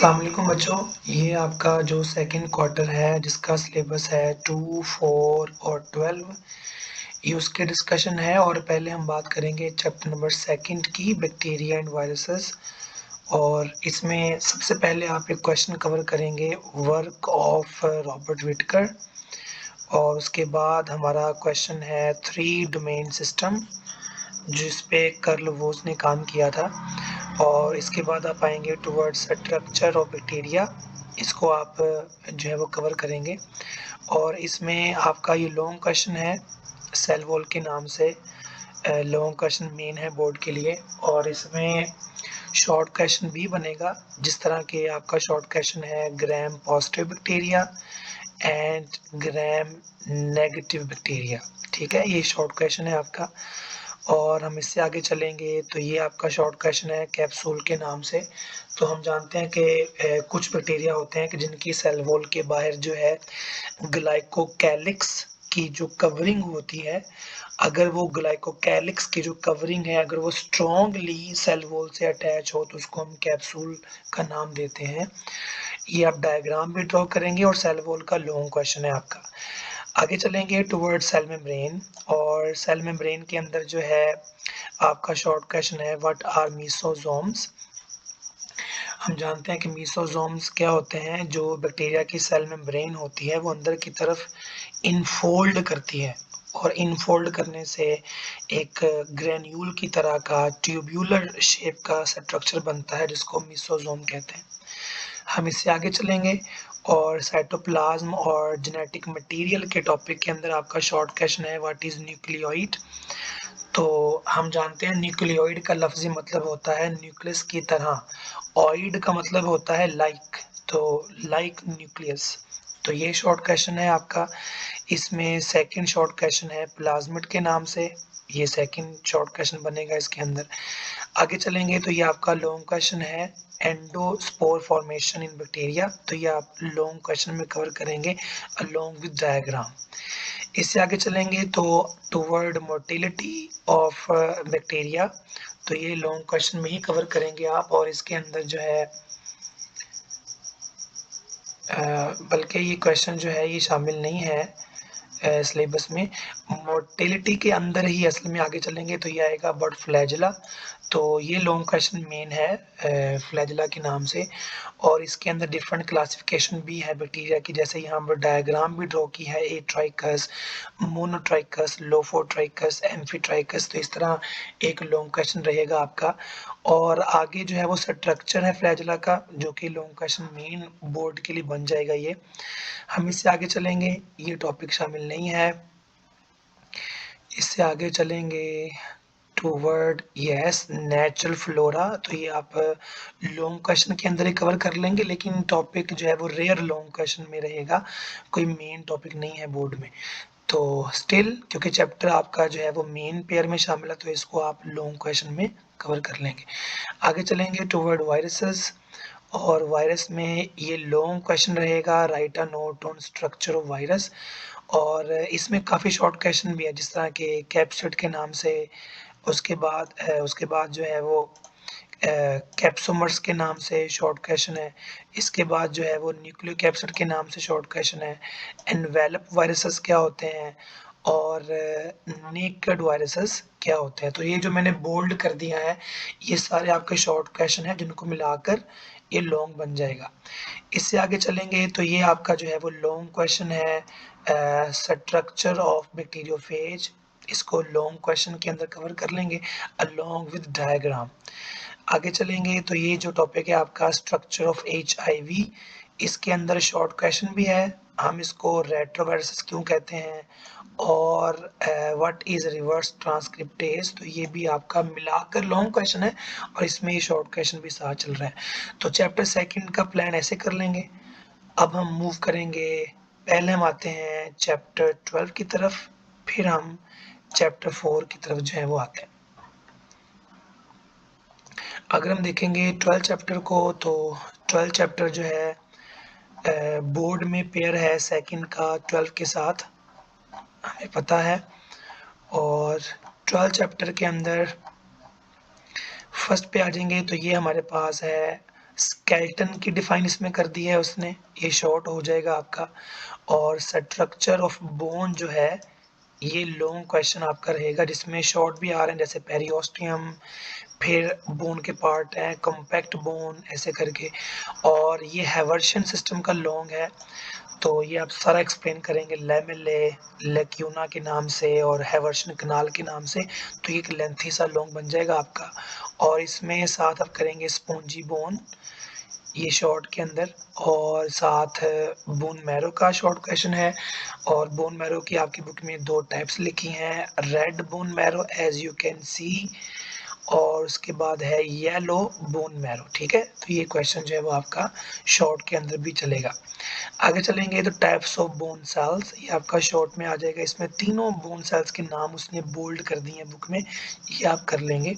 अस्सलाम वालेकुम बच्चों, ये आपका जो सेकंड क्वार्टर है जिसका सिलेबस है 2, 4 और 12, ये उसके डिस्कशन है। और पहले हम बात करेंगे चैप्टर नंबर सेकंड की, बैक्टीरिया एंड वायरसेस। और इसमें सबसे पहले आप एक क्वेश्चन कवर करेंगे, वर्क ऑफ रॉबर्ट विटकर। और उसके बाद हमारा क्वेश्चन है 3 डोमेन सिस्टम, जिस पे कार्ल वोस ने काम किया था। और इसके बाद आप आएंगे टुवर्ड्स स्ट्रक्चर ऑफ बैक्टीरिया, इसको आप जो है वो कवर करेंगे। और इसमें आपका ये लॉन्ग क्वेश्चन है सेल वॉल के नाम से, लॉन्ग क्वेश्चन मेन है बोर्ड के लिए। और इसमें शॉर्ट क्वेश्चन भी बनेगा, जिस तरह के आपका शॉर्ट क्वेश्चन है gram positive bacteria and gram negative bacteria. ठीक है, ये शॉर्ट क्वेश्चन है आपका। और हम इससे आगे चलेंगे तो ये आपका शॉर्ट क्वेश्चन है कैप्सूल के नाम से। तो हम जानते हैं कि कुछ बैक्टीरिया होते हैं कि जिनकी सेल वॉल के बाहर जो है ग्लाइकोकैलिक्स की जो कवरिंग होती है, अगर वो ग्लाइकोकैलिक्स की जो कवरिंग है अगर वो स्ट्रॉन्गली सेल वॉल से अटैच हो तो उसको हम कैप्सूल का नाम देते हैं। ये आप डायग्राम भी ड्रॉ करेंगे और सेल वॉल का लॉन्ग क्वेश्चन है आपका। आगे चलेंगे टुवर्ड्स सेल मेम्ब्रेन। और सेल मेम्ब्रेन के अंदर जो है आपका शॉर्ट क्वेश्चन है व्हाट आर मीसोजोम्स। हम जानते हैं कि मीसोजोम्स क्या होते हैं। जो बैक्टीरिया की सेल मेम्ब्रेन होती है वो अंदर की तरफ इनफोल्ड करती है, और इनफोल्ड करने से एक ग्रेन्यूल की तरह का ट्यूब्यूलर शेप का स्ट्रक्चर बनता है जिसको मीसोजोम कहते हैं। हम इससे आगे चलेंगे और साइटोप्लाज्म और जेनेटिक मटेरियल के टॉपिक के अंदर आपका शॉर्ट क्वेश्चन है व्हाट इज न्यूक्लियोइड। तो हम जानते हैं न्यूक्लियोइड का लफ्जी मतलब होता है न्यूक्लियस की तरह, ऑइड का मतलब होता है लाइक, तो लाइक न्यूक्लियस। तो ये शॉर्ट क्वेश्चन है आपका। इसमें सेकंड शॉर्ट क्वेश्चन है प्लाज्मिड के नाम से, ये सेकंड शॉर्ट क्वेश्चन बनेगा इसके अंदर। आगे चलेंगे तो ये आपका लॉन्ग क्वेश्चन है एंडोस्पोर फॉर्मेशन इन बैक्टीरिया। तो ये आप लॉन्ग क्वेश्चन में कवर करेंगे अलोंग विद डायग्राम। इससे आगे चलेंगे तो टुवर्ड मोटिलिटी ऑफ बैक्टीरिया, तो ये लॉन्ग क्वेश्चन में ही कवर करेंगे आप। और इसके अंदर जो है बल्कि ये क्वेश्चन जो है ये शामिल नहीं है सिलेबस में। मोटिलिटी के अंदर ही असल में आगे चलेंगे तो ये आएगा बर्ड फ्लैजिला। तो ये लॉन्ग क्वेश्चन मेन है फ्लैजिला के नाम से। और इसके अंदर डिफरेंट क्लासिफिकेशन भी है बैक्टीरिया की, जैसे यहाँ पर डायग्राम भी ड्रॉ की है, एट्राइकस, मोनोट्राइकस, लोफोट्राइकस, एम्फीट्राइकस। तो इस तरह एक लॉन्ग क्वेश्चन रहेगा आपका। और आगे जो है वो स्ट्रक्चर है फ्लैजिला का, जो कि लॉन्ग क्वेश्चन मेन बोर्ड के लिए बन जाएगा ये। हम इससे आगे चलेंगे, ये टॉपिक शामिल नहीं है। इससे आगे चलेंगे टूवर्ड यस नेचुरल फ्लोरा। तो ये आप लॉन्ग क्वेश्चन के अंदर ही कवर कर लेंगे, लेकिन टॉपिक जो है वो रेयर लॉन्ग क्वेश्चन में रहेगा, कोई मेन टॉपिक नहीं है बोर्ड में। तो स्टिल क्योंकि चैप्टर आपका जो है वो मेन पेयर में शामिल है तो इसको आप लॉन्ग क्वेश्चन में कवर कर लेंगे। आगे चलेंगे टूवर्ड वायरसेस। और वायरस में ये लॉन्ग क्वेश्चन रहेगा, right a note on structure of virus. और इसमें काफ़ी शॉर्ट क्वेश्चन भी है, जिस तरह के कैप्सिड के नाम से। उसके बाद जो है वो कैप्सोमर्स के नाम से शॉर्ट क्वेश्चन है। इसके बाद जो है वो न्यूक्लियोकैप्सिड के नाम से शॉर्ट क्वेश्चन है। एनवेलप वायरसेस क्या होते हैं और नेकेड वायरसेस क्या होते हैं। तो ये जो मैंने बोल्ड कर दिया है ये सारे आपके शॉर्ट क्वेश्चन हैं, जिनको मिलाकर ये लॉन्ग बन जाएगा। इससे आगे चलेंगे तो ये आपका जो है वो लॉन्ग क्वेश्चन है स्ट्रक्चर ऑफ बैक्टीरियोफेज। इसको लॉन्ग क्वेश्चन के अंदर कवर कर लेंगे अलोंग विद डायग्राम। आगे चलेंगे तो ये जो टॉपिक है आपका स्ट्रक्चर ऑफ HIV, इसके अंदर शॉर्ट क्वेश्चन भी है, हम इसको रेट्रोवायरसेस क्यों कहते हैं, और व्हाट इज रिवर्स ट्रांसक्रिप्टेज। तो ये भी आपका मिलाकर लॉन्ग क्वेश्चन है और इसमें ये शॉर्ट क्वेश्चन भी साथ चल रहा है। तो चैप्टर सेकंड का प्लान ऐसे कर लेंगे। अब हम मूव करेंगे, पहले हम आते हैं चैप्टर 12 की तरफ, फिर हम चैप्टर 4 की तरफ जो है वो आते हैं। अगर हम देखेंगे 12 चैप्टर को तो 12 चैप्टर जो है बोर्ड में पेयर है सेकंड का 12 के साथ, हमें पता है। और 12 चैप्टर के अंदर फर्स्ट पे आ जाएंगे तो ये हमारे पास है स्केलेटन की डिफाइन इसमें कर दी है उसने, ये शॉर्ट हो जाएगा आपका। और स्ट्रक्चर ऑफ बोन जो है ये लॉन्ग क्वेश्चन आपका रहेगा, जिसमें शॉर्ट भी आ रहे हैं जैसे पेरियोस्टियम, फिर बोन के पार्ट हैं कॉम्पैक्ट बोन ऐसे करके। और ये हैवर्शियन सिस्टम का लॉन्ग है, तो ये आप सारा एक्सप्लेन करेंगे लेमेले, लेक्यूना के नाम से और हैवर्शियन कनाल के नाम से। तो ये एक लेंथी सा लॉन्ग बन जाएगा आपका। और इसमें साथ आप करेंगे स्पॉन्जी बोन, ये शॉर्ट के अंदर, और साथ बोन मैरो का शॉर्ट क्वेश्चन है। और बोन मैरो की आपकी बुक में 2 टाइप्स लिखी हैं, red bone marrow as you can see, और उसके बाद है येलो बोन मैरो। ठीक है, तो ये क्वेश्चन जो है वो आपका शॉर्ट के अंदर भी चलेगा। आगे चलेंगे तो टाइप्स ऑफ बोन सेल्स, ये आपका शॉर्ट में आ जाएगा। इसमें तीनों बोन सेल्स के नाम उसने बोल्ड कर दिए हैं बुक में, ये आप कर लेंगे।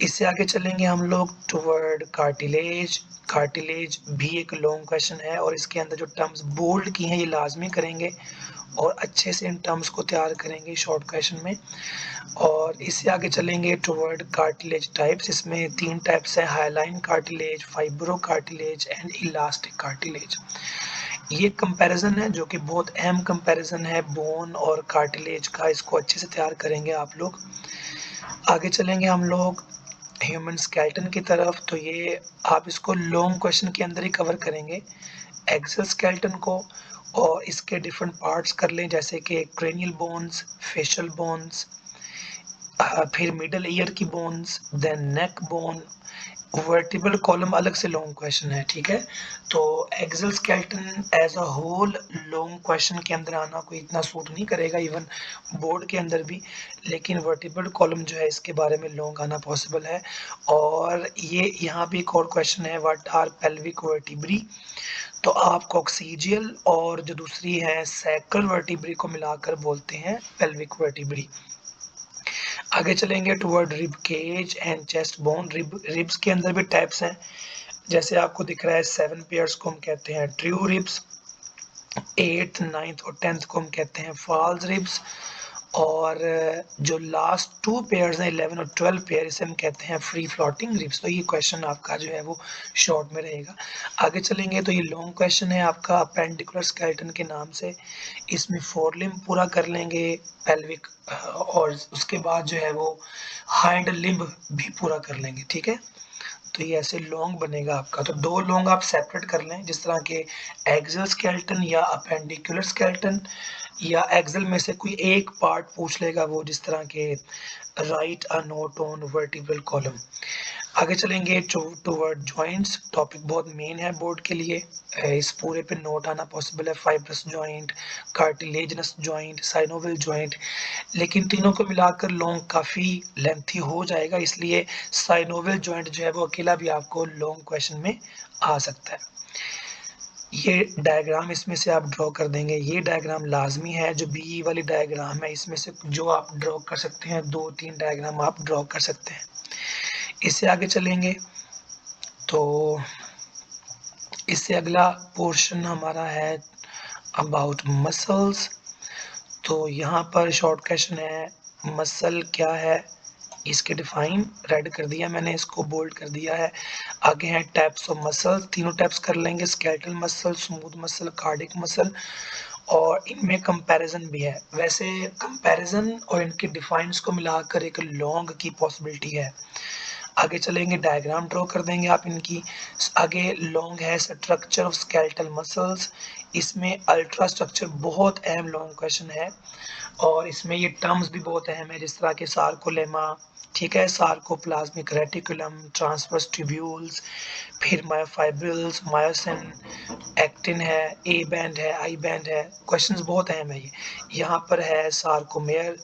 इससे आगे चलेंगे हम लोग टुवर्ड कार्टिलेज। कार्टिलेज भी एक लॉन्ग क्वेश्चन है और इसके अंदर जो टर्म्स बोल्ड की हैं ये लाजमी करेंगे और अच्छे से इन टर्म्स को तैयार करेंगे शॉर्ट क्वेश्चन में। और इससे आगे चलेंगे टुवर्ड कार्टिलेज टाइप्स, इसमें 3 टाइप्स हैं, hyaline cartilage, fibro cartilage and elastic cartilage. ये कंपैरिजन है जो कि बहुत अहम कंपैरिजन है बोन और कार्टिलेज का, इसको अच्छे से तैयार करेंगे आप लोग। आगे चलेंगे हम लोग ह्यूमन स्केलेटन की तरफ, तो ये आप इसको लॉन्ग क्वेश्चन के अंदर ही कवर करेंगे, एक्सल स्केलेटन को। और इसके डिफरेंट पार्ट्स कर लें जैसे कि क्रेनियल बोन्स, फेशियल बोन्स, फिर मिडल ईयर की bones, then neck bone, vertebral column अलग से लॉन्ग क्वेश्चन है। ठीक है, तो axial skeleton as a whole long question के अंदर आना कोई इतना सूट नहीं करेगा, इवन बोर्ड के अंदर भी। लेकिन वर्टिब्रल कॉलम जो है इसके बारे में लॉन्ग आना पॉसिबल है। और ये यहाँ भी एक और क्वेश्चन है, व्हाट आर पेल्विक वर्टिब्री, तो आप कॉक्सीजियल और जो दूसरी है सैक्रल वर्टिब्री को मिलाकर बोलते हैं पेल्विक वर्टिब्री। आगे चलेंगे toward rib cage and chest bone. Ribs के अंदर भी टाइप्स हैं, जैसे आपको दिख रहा है 7 पेयर्स को हम कहते हैं ट्रू रिब्स, 8th 9th और 10th को हम कहते हैं फॉल्स रिब्स, और जो लास्ट 2 पेयर्स हैं 11 और 12 पेयर, इसे हम कहते हैं फ्री फ्लोटिंग रिब्स। तो ये क्वेश्चन आपका जो है वो शॉर्ट में रहेगा। आगे चलेंगे तो ये लॉन्ग क्वेश्चन है आपका अपेंडिकुलर स्केलेटन के नाम से, इसमें 4 लिम्ब पूरा कर लेंगे पेल्विक, और उसके बाद जो है वो हाइंड लिम्ब भी पूरा कर लेंगे। ठीक है, तो ये ऐसे लॉन्ग बनेगा आपका। तो 2 लॉन्ग आप सेपरेट कर लें, जिस तरह के एक्सल स्केलेटन या अपेंडिकुलर स्केलेटन, या एक्सल में से कोई एक पार्ट पूछ लेगा वो, जिस तरह के right a note on vertebral column. आगे चलेंगे टुवर्ड जॉइंट्स, टॉपिक बहुत मेन है बोर्ड के लिए, इस पूरे पे नोट आना पॉसिबल है, fibrous joint, cartilaginous joint, synovial joint. लेकिन तीनों को मिलाकर लॉन्ग काफ़ी लेंथी हो जाएगा, इसलिए साइनोवियल जॉइंट जो है वो अकेला भी आपको लॉन्ग क्वेश्चन में आ सकता है। ये डायग्राम इसमें से आप ड्रॉ कर देंगे, ये डायग्राम लाजमी है, जो बी वाली डायग्राम है इसमें से जो आप ड्रॉ कर सकते हैं, 2-3 डायग्राम आप ड्रॉ कर सकते हैं। इससे आगे चलेंगे तो इससे अगला पोर्शन हमारा है अबाउट मसल्स। तो यहाँ पर शॉर्ट क्वेश्चन है, मसल क्या है, इसके डिफाइन रेड कर दिया मैंने, इसको बोल्ड कर दिया है। आगे हैं टाइप्स ऑफ मसल, तीनों टाइप्स कर लेंगे, skeletal muscle, smooth muscle, cardiac muscle, और इनमें कंपैरिजन भी है। वैसे कंपैरिजन और इनके डिफाइंस को मिलाकर एक लॉन्ग की पॉसिबिलिटी है। आगे चलेंगे डायग्राम ड्रॉ कर देंगे आप इनकी। आगे लॉन्ग है स्ट्रक्चर ऑफ स्केलेटल मसल्स, इसमें अल्ट्रा स्ट्रक्चर बहुत अहम लॉन्ग क्वेश्चन है, और इसमें ये टर्म्स भी बहुत अहम है, जिस तरह के सार्कोलेमा, ठीक है, सार्कोप्लाज्मिक रेटिकुलम, ट्रांसवर्स ट्यूब्यूल्स, फिर मायोफाइब्रिल्स, मायोसिन, एक्टिन है, ए बैंड है, आई बैंड है। क्वेश्चंस बहुत अहम है ये। यहाँ पर है सार्कोमेयर,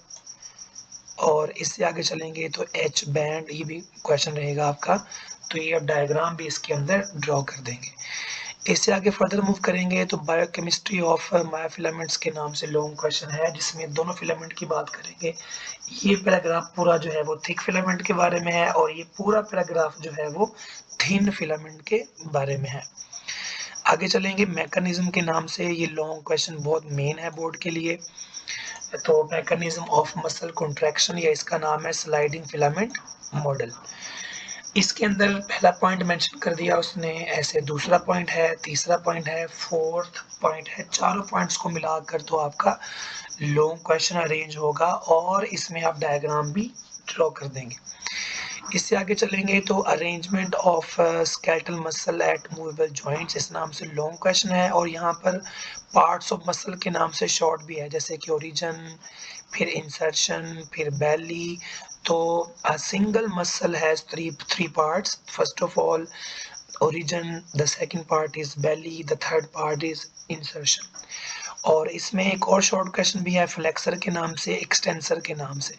और इससे आगे चलेंगे तो एच बैंड, ये भी क्वेश्चन रहेगा आपका। तो ये अब डायग्राम भी इसके अंदर ड्रॉ कर देंगे। इससे आगे फर्दर मूव करेंगे तो बायोकेमिस्ट्री ऑफ मायोफिलामेंट्स के नाम से लॉन्ग क्वेश्चन है, जिसमें दोनों फिलामेंट की बात करेंगे। ये पैराग्राफ पूरा जो है वो थिक फिलामेंट के बारे में है, और ये पूरा पैराग्राफ जो है वो थिन फिलामेंट के बारे में है। आगे चलेंगे मैकेनिज्म के नाम से, ये लॉन्ग क्वेश्चन बहुत मेन है बोर्ड के लिए। तो मैकेनिज्म ऑफ मसल कॉन्ट्रैक्शन, या इसका नाम है स्लाइडिंग फिलामेंट मॉडल। इसके अंदर पहला पॉइंट मेंशन कर दिया उसने, ऐसे दूसरा पॉइंट है, तीसरा पॉइंट है, फोर्थ पॉइंट है, चारों पॉइंट्स को मिलाकर तो आपका लॉन्ग क्वेश्चन अरेंज होगा और इसमें आप डायग्राम भी ड्रॉ कर देंगे। इससे आगे चलेंगे तो arrangement of skeletal muscle at movable joints, इस नाम से लॉन्ग क्वेश्चन है और यहाँ पर पार्ट्स ऑफ मसल के नाम से शॉर्ट भी है, जैसे कि ओरिजिन, फिर इंसर्शन, फिर बेली। तो a single muscle has three parts. First of all, origin, the second part is belly, the third part is insertion. और इसमें एक और शॉर्ट क्वेश्चन भी है फ्लेक्सर के नाम से, एक्सटेंसर के नाम से।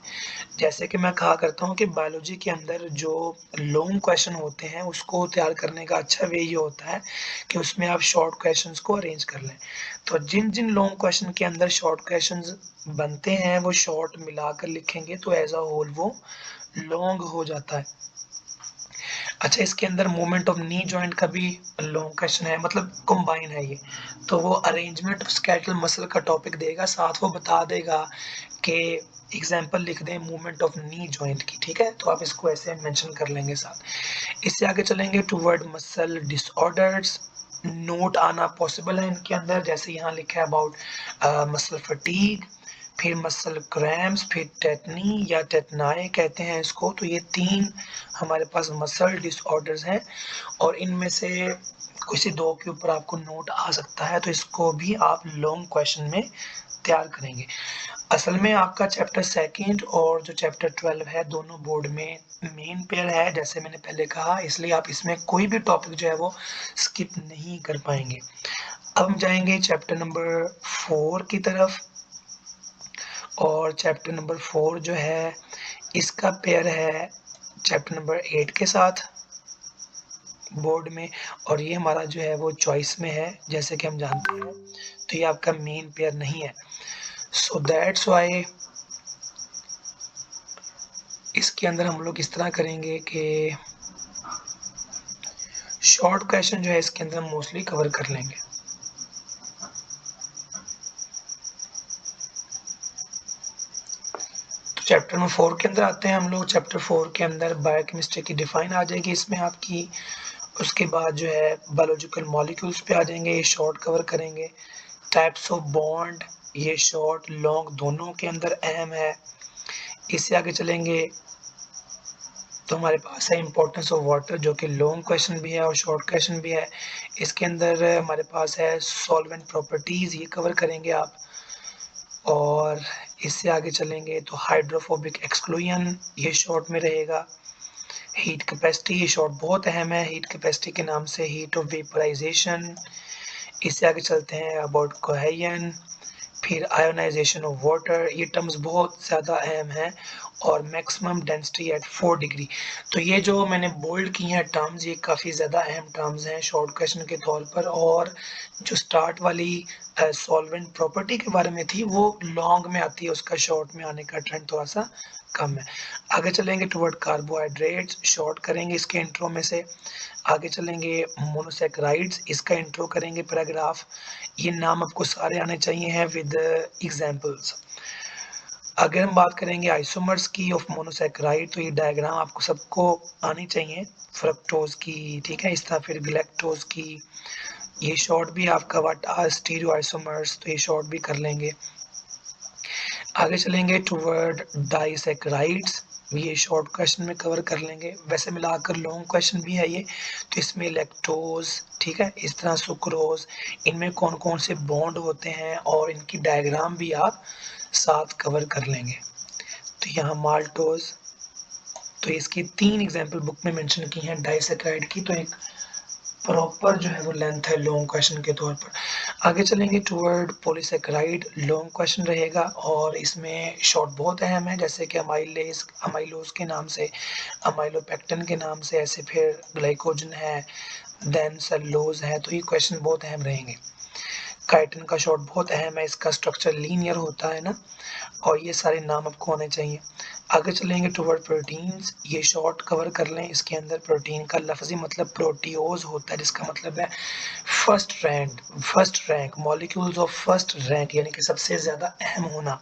जैसे कि मैं कहा करता हूँ कि बायोलॉजी के अंदर जो लॉन्ग क्वेश्चन होते हैं उसको तैयार करने का अच्छा वे ये होता है कि उसमें आप शॉर्ट क्वेश्चंस को अरेंज कर लें। तो जिन जिन लॉन्ग क्वेश्चन के अंदर शॉर्ट क्वेश्चंस बनते हैं वो शॉर्ट मिलाकर लिखेंगे तो एज अ होल वो लॉन्ग हो जाता है। अच्छा, इसके अंदर मूवमेंट ऑफ नी जॉइंट का भी लॉन्ग क्वेश्चन है, मतलब कंबाइन है ये। तो वो अरेंजमेंट ऑफ स्केलेटल मसल का टॉपिक देगा, साथ वो बता देगा कि एग्जाम्पल लिख दें मूवमेंट ऑफ नी जॉइंट की, ठीक है। तो आप इसको ऐसे मेंशन कर लेंगे साथ। इससे आगे चलेंगे टूवर्ड मसल डिसऑर्डर्स, नोट आना पॉसिबल है इनके अंदर, जैसे यहाँ लिखा है अबाउट मसल फटीग, फिर मसल क्रैम्प्स, फिर टेटनी या टेटनाए कहते हैं इसको। तो ये 3 हमारे पास मसल डिसऑर्डर्स हैं और इनमें से किसी 2 के ऊपर आपको नोट आ सकता है, तो इसको भी आप लॉन्ग क्वेश्चन में तैयार करेंगे। असल में आपका चैप्टर 2 और जो चैप्टर 12 है दोनों बोर्ड में मेन पेयर है, जैसे मैंने पहले कहा, इसलिए आप इसमें कोई भी टॉपिक जो है वो स्किप नहीं कर पाएंगे। अब हम जाएंगे चैप्टर नंबर 4 की तरफ और चैप्टर नंबर 4 जो है इसका पेयर है चैप्टर नंबर 8 के साथ बोर्ड में, और ये हमारा जो है वो चॉइस में है, जैसे कि हम जानते हैं। तो ये आपका मेन पेयर नहीं है, सो दैट्स वाई इसके अंदर हम लोग इस तरह करेंगे कि शॉर्ट क्वेश्चन जो है इसके अंदर हम मोस्टली कवर कर लेंगे। तो चैप्टर नंबर 4 के अंदर आते हैं हम लोग। चैप्टर 4 के अंदर बायोकेमिस्ट्री की डिफाइन आ जाएगी इसमें आपकी, उसके बाद जो है बायोलॉजिकल मॉलिक्यूल्स पे आ जाएंगे, ये शॉर्ट कवर करेंगे। टाइप्स ऑफ बॉन्ड, ये शॉर्ट लॉन्ग दोनों के अंदर अहम है। इससे आगे चलेंगे तो हमारे पास है इम्पोर्टेंस ऑफ वाटर, जो कि लॉन्ग क्वेश्चन भी है और शॉर्ट क्वेश्चन भी है। इसके अंदर हमारे पास है सॉल्वेंट प्रॉपर्टीज़, ये कवर करेंगे आप। और इससे आगे चलेंगे तो हाइड्रोफोबिक एक्सक्लूजन, ये शॉर्ट में रहेगा। हीट कैपेसिटी, ये शॉर्ट बहुत अहम है हीट कैपेसिटी के नाम से, हीट ऑफ वेपराइजेशन। इससे आगे चलते हैं अबाउट कोहेजन, फिर आयोनाइजेशन ऑफ वाटर, ये टर्म्स बहुत ज़्यादा अहम हैं। और मैक्सिमम डेंसिटी एट 4 डिग्री। तो ये जो मैंने बोल्ड की हैं टर्म्स, ये काफ़ी ज़्यादा अहम टर्म्स हैं शॉर्ट क्वेश्चन के तौर पर। और जो स्टार्ट वाली सॉल्वेंट प्रॉपर्टी के बारे में थी वो लॉन्ग में आती है, उसका शॉर्ट में आने का ट्रेंड थोड़ा सा कम है। आगे चलेंगे टुवर्ड कार्बोहाइड्रेट्स, शॉर्ट करेंगे इसके इंट्रो में से। आगे चलेंगे मोनोसैकेराइड्स, इसका इंट्रो करेंगे पैराग्राफ। ये नाम आपको सारे आने चाहिए हैं विद एग्जांपल्स। अगर हम बात करेंगे आइसोमर्स की ऑफ मोनोसैकेराइड, तो ये डायग्राम आपको सबको आनी चाहिए, फ्रक्टोज की, ठीक है, इस तरह फिर गैलेक्टोज की। ये शॉर्ट भी आपका व्हाट आर स्टीरियो आइसोमर्स, तो ये शॉर्ट भी कर लेंगे। आगे चलेंगे टुवर्ड डाइसैकेराइड्स, ये शॉर्ट क्वेश्चन में कवर कर लेंगे। वैसे मिलाकर लॉन्ग क्वेश्चन भी है ये, तो इसमें लैक्टोज, ठीक है, इस तरह सुक्रोज, इनमें कौन कौन से बॉन्ड होते हैं और इनकी डायग्राम भी आप साथ कवर कर लेंगे। तो यहाँ माल्टोज, तो इसकी 3 एग्जाम्पल बुक में मेंशन की हैं डाइसैकेराइड की, तो एक प्रॉपर जो है वो लेंथ है लॉन्ग क्वेश्चन के तौर पर। आगे चलेंगे टुवर्ड पॉलीसैकेराइड, लॉन्ग क्वेश्चन रहेगा और इसमें शॉर्ट बहुत अहम है, जैसे कि अमाइलेज, अमाइलोज के नाम से, अमाइलोपेक्टिन के नाम से, ऐसे फिर ग्लाइकोजन है, देन सेलुलोज है। तो ये क्वेश्चन बहुत अहम रहेंगे। काइटिन का शॉर्ट बहुत अहम है, इसका स्ट्रक्चर लीनियर होता है ना, और ये सारे नाम आपको आने चाहिए। आगे चलेंगे टुवर्ड प्रोटीन्स, ये शॉर्ट कवर कर लें। इसके अंदर प्रोटीन का लफ्जी मतलब प्रोटियोज होता है, जिसका मतलब है first rank molecules of first rank, यानी कि सबसे ज़्यादा अहम होना।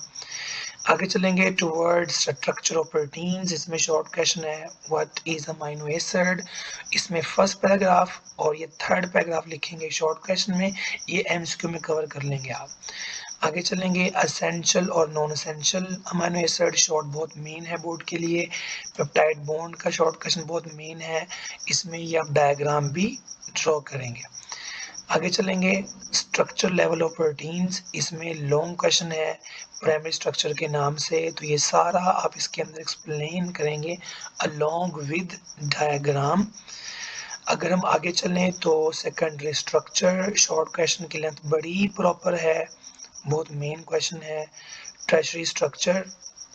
आगे चलेंगे टुवर्ड्स स्ट्रक्चर ऑफ प्रोटीन्स। इसमें शॉर्ट क्वेश्चन है व्हाट इज अमाइनो एसिड। इसमें फर्स्ट पैराग्राफ और ये थर्ड पैराग्राफ लिखेंगे शॉर्ट क्वेश्चन में, ये एमसीक्यू में कवर कर लेंगे आप। आगे चलेंगे असेंशियल और non essential amino acid, short बहुत मेन है बोर्ड के लिए। पेप्टाइड बॉन्ड का शॉर्ट क्वेश्चन बहुत मेन है, इसमें ये आप डायग्राम भी ड्रॉ करेंगे। आगे चलेंगे स्ट्रक्चर लेवल ऑफ प्रोटीन्स। इसमें लॉन्ग क्वेश्चन है प्राइमरी स्ट्रक्चर के नाम से, तो ये सारा आप इसके अंदर एक्सप्लेन करेंगे अलोंग विद डायग्राम। अगर हम आगे चलें तो सेकेंडरी स्ट्रक्चर, शॉर्ट क्वेश्चन की लेंथ बड़ी प्रॉपर है, बहुत मेन क्वेश्चन है। टर्शरी स्ट्रक्चर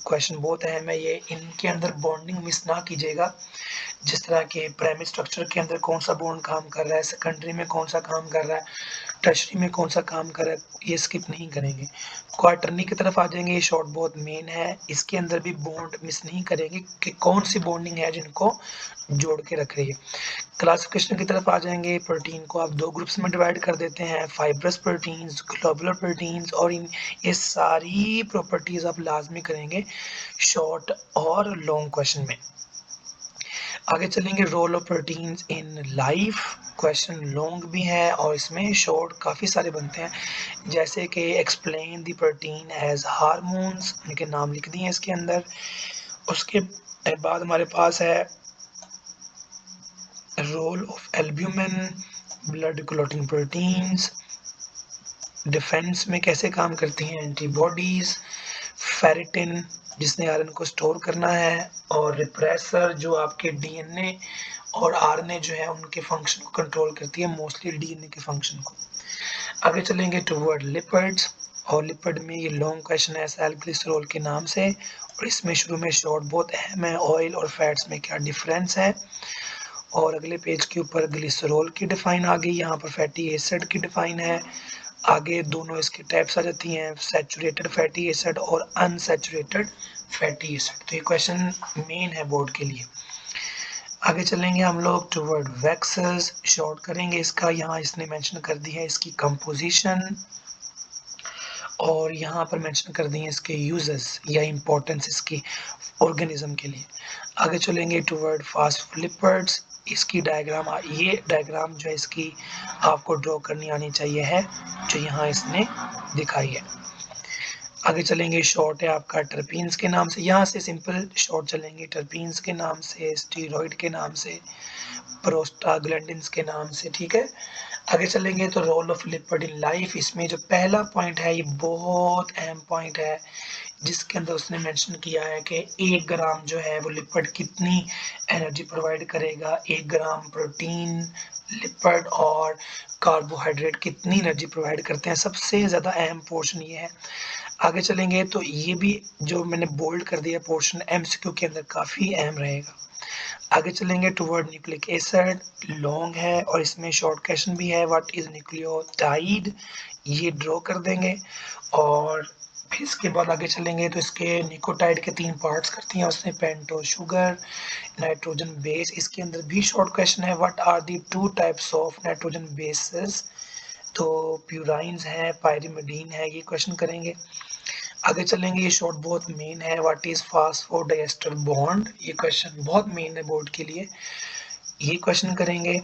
क्वेश्चन बहुत अहम है, ये इनके अंदर बॉन्डिंग मिस ना कीजिएगा। जिस तरह के प्राइमरी स्ट्रक्चर के अंदर कौन सा बॉन्ड काम कर रहा है, सेकेंडरी में कौन सा काम कर रहा है, टर्शरी में कौन सा काम कर रहा है, ये स्किप नहीं करेंगे। क्वार्टरनी की तरफ आ जाएंगे, ये शॉर्ट बहुत मेन है, इसके अंदर भी बॉन्ड मिस नहीं करेंगे कि कौन सी बॉन्डिंग है जिनको जोड़ के रख रही है। क्लासिफिकेशन की तरफ आ जाएंगे, प्रोटीन को आप दो ग्रुप्स में डिवाइड कर देते हैं, फाइब्रस प्रोटीन्स, ग्लोबुलर प्रोटीन्स, और इन ये सारी प्रॉपर्टीज आप लाजमी करेंगे शॉर्ट और लॉन्ग क्वेश्चन में। आगे चलेंगे role of proteins in life, question long भी है और इसमें शॉर्ट काफ़ी सारे बनते हैं, जैसे कि explain the protein as hormones, उनके नाम लिख दिए इसके अंदर। उसके बाद हमारे पास है role of albumin, blood clotting proteins, defence में कैसे काम करती हैं एंटीबॉडीज, फेरिटिन जिसने आयरन को स्टोर करना है, और रिप्रेसर जो आपके डीएनए और आरएनए जो है उनके फंक्शन को कंट्रोल करती है, मोस्टली डीएनए के फंक्शन को। आगे चलेंगे टुवर्ड लिपिड्स, और लिपिड में ये लॉन्ग क्वेश्चन है सेल ग्लिसरॉल के नाम से, और इसमें शुरू में शॉर्ट बहुत अहम है, ऑयल और फैट्स में क्या डिफरेंस है। और अगले पेज के ऊपर ग्लिसरॉल की डिफाइन आ गई, यहाँ पर फैटी एसिड की डिफाइन है। आगे दोनों इसकी टाइप्स आ जाती हैं, सैचुरेटेड फैटी एसिड और अनसैचुरेटेड फैटी एसिड। तो ये क्वेश्चन मेन है बोर्ड के लिए। आगे चलेंगे हम लोग टुवर्ड वैक्सेस, शॉर्ट करेंगे इसका, यहाँ इसने मेंशन कर दी है इसकी कंपोजिशन, और यहाँ पर मेंशन कर दी है इसके यूजेस या इम्पोर्टेंस इसकी ऑर्गेनिज्म के लिए। आगे चलेंगे टुवर्ड फास्फोलिपिड्स, इसकी डायग्राम, ये डायग्राम जो है इसकी आपको ड्रॉ करनी आनी चाहिए है, जो यहाँ इसने दिखाई है। आगे चलेंगे शॉर्ट है आपका टर्पीन्स के नाम से, यहाँ से सिंपल शॉर्ट चलेंगे, टर्पीन्स के नाम से, स्टीरॉइड के नाम से, प्रोस्टाग्लैंडिन्स के नाम से, ठीक है। आगे चलेंगे तो role of lipid in life, इसमें जो पहला पॉइंट है ये बहुत अहम पॉइंट है, जिसके अंदर उसने मेंशन किया है कि 1 ग्राम जो है वो लिपिड कितनी एनर्जी प्रोवाइड करेगा, 1 ग्राम प्रोटीन, लिपिड और कार्बोहाइड्रेट कितनी एनर्जी प्रोवाइड करते हैं, सबसे ज़्यादा अहम पोर्शन ये है। आगे चलेंगे तो ये भी जो मैंने बोल्ड कर दिया पोर्शन एमसीक्यू के अंदर काफ़ी अहम रहेगा। आगे चलेंगे टुवर्ड न्यूक्लिक एसिड, लॉन्ग है और इसमें शॉर्ट क्वेश्चन भी है, व्हाट इज न्यूक्लियोटाइड, ये ड्रॉ कर देंगे। और फिर इसके बाद आगे चलेंगे तो इसके न्यूक्लियोटाइड के 3 पार्ट्स करती हैं उसने, पेंटोज शुगर, नाइट्रोजन बेस, इसके अंदर भी शॉर्ट क्वेश्चन है, what are the 2 types of nitrogen bases, तो प्यूराइंस है, पायरिमिडीन है, ये क्वेश्चन करेंगे। आगे चलेंगे, ये शॉर्ट बहुत मेन है, व्हाट इज फास्फोडाइएस्टर बॉन्ड, ये क्वेश्चन बहुत मेन है बोर्ड के लिए, ये क्वेश्चन करेंगे।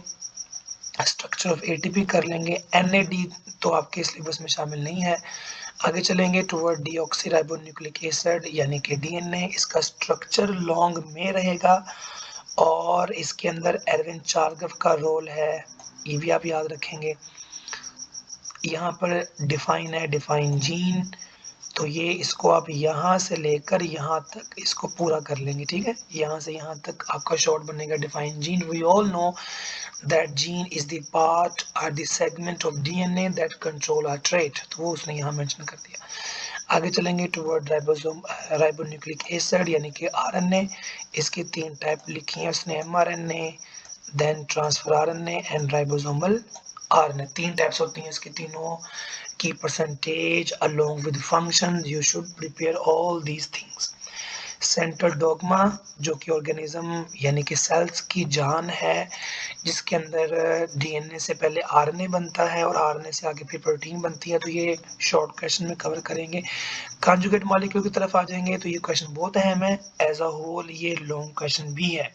स्ट्रक्चर ऑफ एटीपी कर लेंगे, एनएडी तो आपके सिलेबस में शामिल नहीं है। आगे चलेंगे टुवर्ड डीऑक्सीराइबोन्यूक्लिक एसिड यानी कि डीएनए, इसका स्ट्रक्चर लॉन्ग में रहेगा और इसके अंदर एरविन चार्गव का रोल है, ये भी आप याद रखेंगे। यहाँ पर डिफाइन है, डिफाइन जीन, तो ये इसको आप यहाँ से लेकर यहाँ तक इसको पूरा कर लेंगे, ठीक है। यहाँ से यहाँ तक आपका शॉर्ट बनेगा define gene. We all know that gene is the part or the segment of DNA that control our trait, तो वो उसने यहाँ मेंशन कर दिया। आगे चलेंगे टुवर्ड राइबोन्यूक्लिक एसिड यानी कि आरएनए, इसकी 3 टाइप लिखी है उसने, mRNA, then transfer RNA and ribosomal RNA, 3 types होती हैं इसकी तीनों की percentage along with functions, you should prepare all these things. Central dogma जो कि ऑर्गेनिज्म यानी कि सेल्स की जान है, जिसके अंदर डीएनए से पहले आरएनए बनता है और आरएनए से आगे फिर प्रोटीन बनती है। तो ये शॉर्ट क्वेश्चन में कवर करेंगे। कॉन्जुगेट मॉलिक्यूल की तरफ आ जाएंगे तो ये क्वेश्चन बहुत अहम है। एज अ होल ये लॉन्ग क्वेश्चन भी है।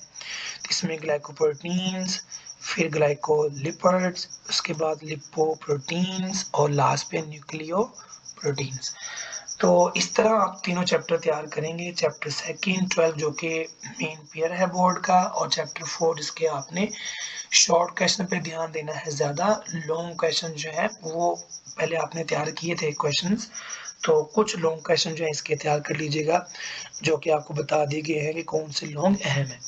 इसमें ग्लाइकोप्रोटीन्स, फिर ग्लाइकोलिपिड्स, उसके बाद लिपोप्रोटीन्स और लास्ट पे न्यूक्लियोप्रोटीन्स। तो इस तरह आप तीनों चैप्टर तैयार करेंगे। चैप्टर सेकंड 12 जो कि मेन पेयर है बोर्ड का, और चैप्टर 4 जिसके आपने शॉर्ट क्वेश्चन पे ध्यान देना है ज़्यादा। लॉन्ग क्वेश्चन जो है वो पहले आपने तैयार किए थे क्वेश्चंस, तो कुछ लॉन्ग क्वेश्चन जो है इसके तैयार कर लीजिएगा, जो कि आपको बता दिए गए हैं कि कौन से लॉन्ग अहम है।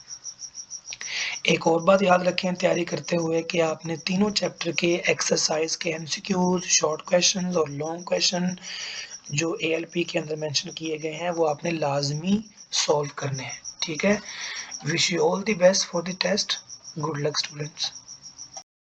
एक और बात याद रखें तैयारी करते हुए कि आपने तीनों चैप्टर के एक्सरसाइज के एमसीक्यूज, शॉर्ट क्वेश्चंस और लॉन्ग क्वेश्चन जो एएलपी के अंदर मेंशन किए गए हैं वो आपने लाजमी सॉल्व करने हैं। ठीक है। Wish you all the best for the test. Good luck students.